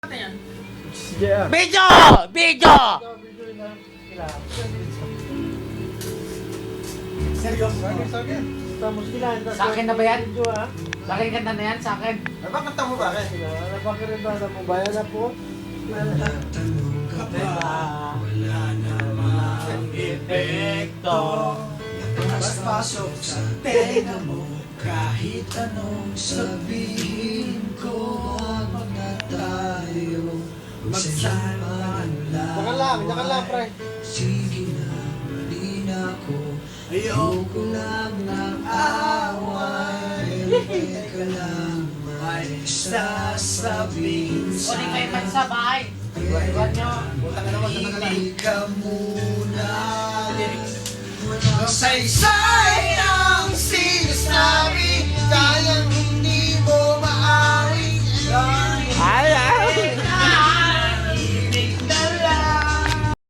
Video! Video! Seryoso? Sa akin na ba yan? Sa akin kanta na yan? Sa akin? Ay, bakit kanta mo ba? Napakirita mo ba? Yan na po. Wala namang epekto. Mas pasok sa tenga mo, kahit anong sabihin ko, wag na tayo magsama lang. Diyan ka lang, pre. Sige na, mali na ako. Ayoko lang ng away. Teka lang, may sasabihin O di kayo man sa bahay. Iwan nyo. Hindi ka muna. Saysay na